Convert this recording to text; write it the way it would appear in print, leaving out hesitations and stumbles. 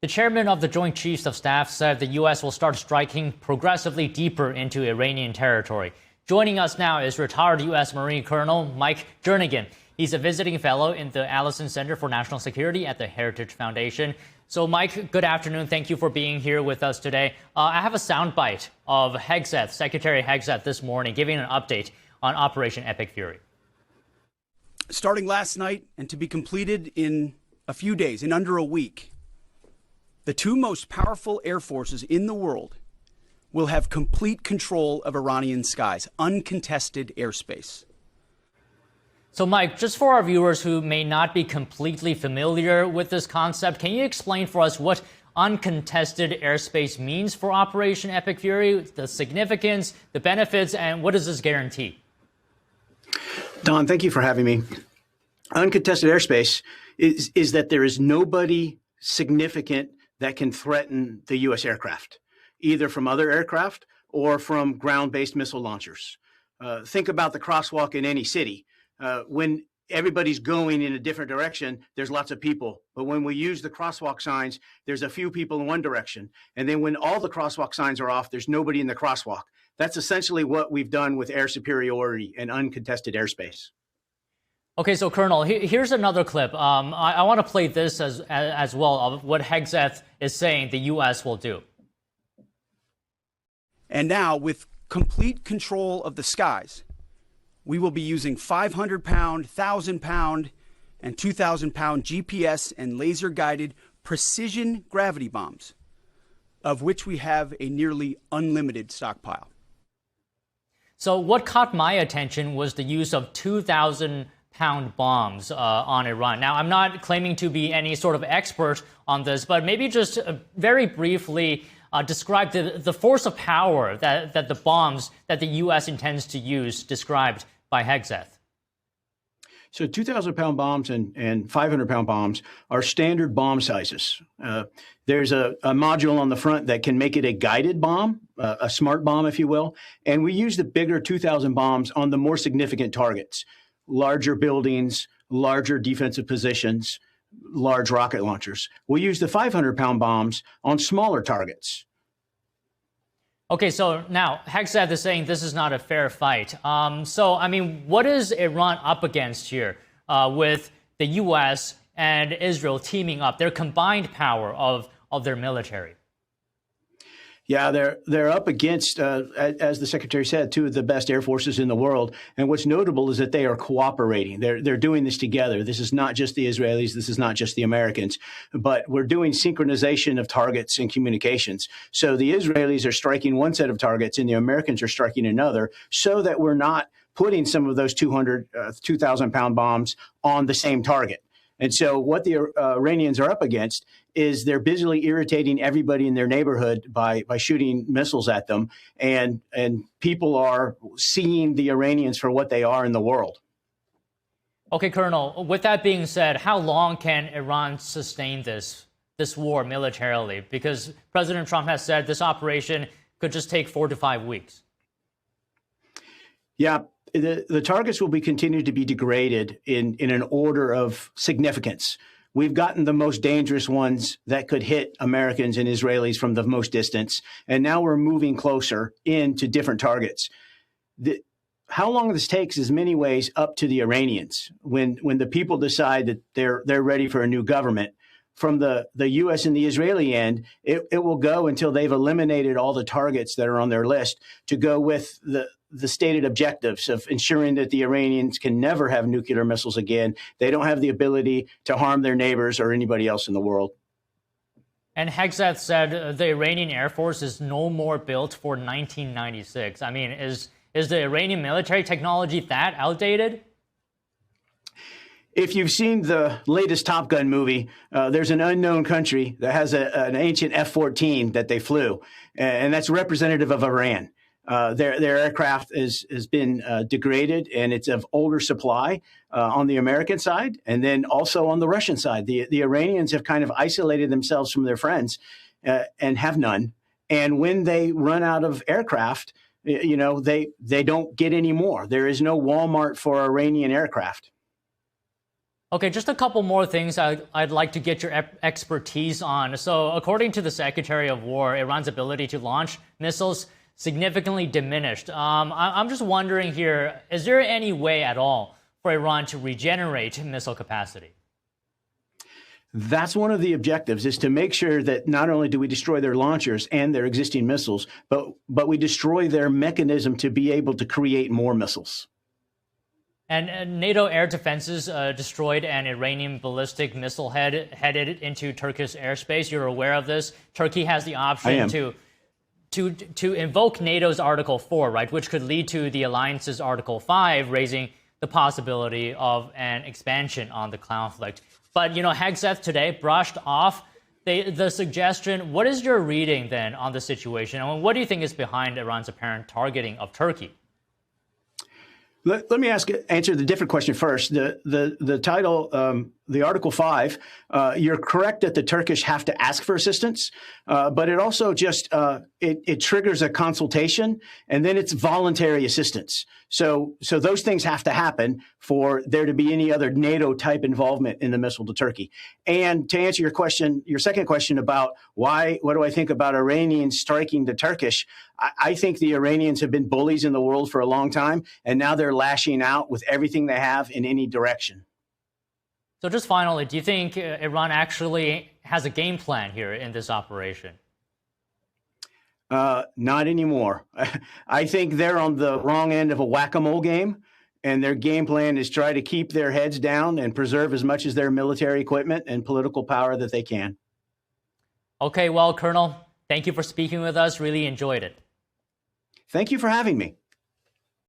The chairman of the Joint Chiefs of Staff said the U.S. will start striking progressively deeper into Iranian territory. Joining us now is retired U.S. Marine Colonel Mike Jernigan. He's a visiting fellow in the Allison Center for National Security at the Heritage Foundation. So, Mike, good afternoon. Thank you for being here with us today. I have a soundbite of Hegseth, Secretary Hegseth, this morning, giving an update on Operation Epic Fury. Starting last night and to be completed in a few days, in under a week, the two most powerful air forces in the world will have complete control of Iranian skies, uncontested airspace. So, Mike, just for our viewers who may not be completely familiar with this concept, can you explain for us what uncontested airspace means for Operation Epic Fury, the significance, the benefits, and what does this guarantee? Don, thank you for having me. Uncontested airspace is that there is nobody significant that can threaten the U.S. aircraft, either from other aircraft or from ground-based missile launchers. Think about the crosswalk in any city. When everybody's going in a different direction, there's lots of people. But when we use the crosswalk signs, there's a few people in one direction. And then when all the crosswalk signs are off, there's nobody in the crosswalk. That's essentially what we've done with air superiority and uncontested airspace. Okay, so Colonel, here's another clip. I want to play this as well of what Hegseth is saying the U.S. will do. And now, with complete control of the skies, we will be using 500-pound, 1,000-pound, and 2,000-pound GPS and laser-guided precision gravity bombs, of which we have a nearly unlimited stockpile. So what caught my attention was the use of 2,000-pound bombs on Iran. Now, I'm not claiming to be any sort of expert on this, but maybe just very briefly describe the force of power that the bombs that the U.S. intends to use described by Hegseth. So 2,000-pound bombs and 500-pound bombs are standard bomb sizes. There's a module on the front that can make it a guided bomb, a smart bomb, if you will. And we use the bigger 2,000 bombs on the more significant targets, larger buildings, larger defensive positions, large rocket launchers. We'll use the 500-pound bombs on smaller targets. Okay, so now Hegseth is saying this is not a fair fight. So, I mean, what is Iran up against here with the U.S. and Israel teaming up, their combined power of their military? Yeah, they're up against, as the Secretary said, two of the best air forces in the world. And what's notable is that they are cooperating. They're doing this together. This is not just the Israelis. This is not just the Americans. But we're doing synchronization of targets and communications. So the Israelis are striking one set of targets and the Americans are striking another, so that we're not putting some of those 2,000-pound bombs on the same target. And so what the Iranians are up against is they're busily irritating everybody in their neighborhood by shooting missiles at them. And people are seeing the Iranians for what they are in the world. Okay, Colonel, with that being said, how long can Iran sustain this war militarily? Because President Trump has said this operation could just take 4 to 5 weeks. Yeah. The targets will be continued to be degraded in an order of significance. We've gotten the most dangerous ones that could hit Americans and Israelis from the most distance, and now we're moving closer into different targets. How long this takes is in many ways up to the Iranians. When the people decide that they're ready for a new government, from the U.S. and the Israeli end, it will go until they've eliminated all the targets that are on their list to go with the stated objectives of ensuring that the Iranians can never have nuclear missiles again. They don't have the ability to harm their neighbors or anybody else in the world. And Hegseth said the Iranian Air Force is no more built for 1996. I mean, is the Iranian military technology that outdated? If you've seen the latest Top Gun movie, there's an unknown country that has an ancient F-14 that they flew, and that's representative of Iran. Their aircraft has been degraded, and it's of older supply on the American side, and then also on the Russian side. The Iranians have kind of isolated themselves from their friends and have none. And when they run out of aircraft, they don't get any more. There is no Walmart for Iranian aircraft. Okay, just a couple more things I'd like to get your expertise on. So, according to the Secretary of War, Iran's ability to launch missiles significantly diminished. I'm just wondering here, is there any way at all for Iran to regenerate missile capacity? That's one of the objectives, is to make sure that not only do we destroy their launchers and their existing missiles, but we destroy their mechanism to be able to create more missiles. And NATO air defenses destroyed an Iranian ballistic missile headed into Turkish airspace. You're aware of this? Turkey has the option to invoke NATO's Article 4, right, which could lead to the alliance's Article 5, raising the possibility of an expansion on the conflict. But, Hegseth today brushed off the suggestion. What is your reading then on the situation? And what do you think is behind Iran's apparent targeting of Turkey? Let me answer the different question first. The title, the Article 5, you're correct that the Turkish have to ask for assistance, but it also just it triggers a consultation, and then it's voluntary assistance. So those things have to happen for there to be any other NATO type involvement in the missile to Turkey. And to answer your question, your second question about what do I think about Iranians striking the Turkish? I think the Iranians have been bullies in the world for a long time, and now they're lashing out with everything they have in any direction. So just finally, do you think Iran actually has a game plan here in this operation? Not anymore. I think they're on the wrong end of a whack-a-mole game, and their game plan is try to keep their heads down and preserve as much of their military equipment and political power that they can. Okay, well, Colonel, thank you for speaking with us. Really enjoyed it. Thank you for having me.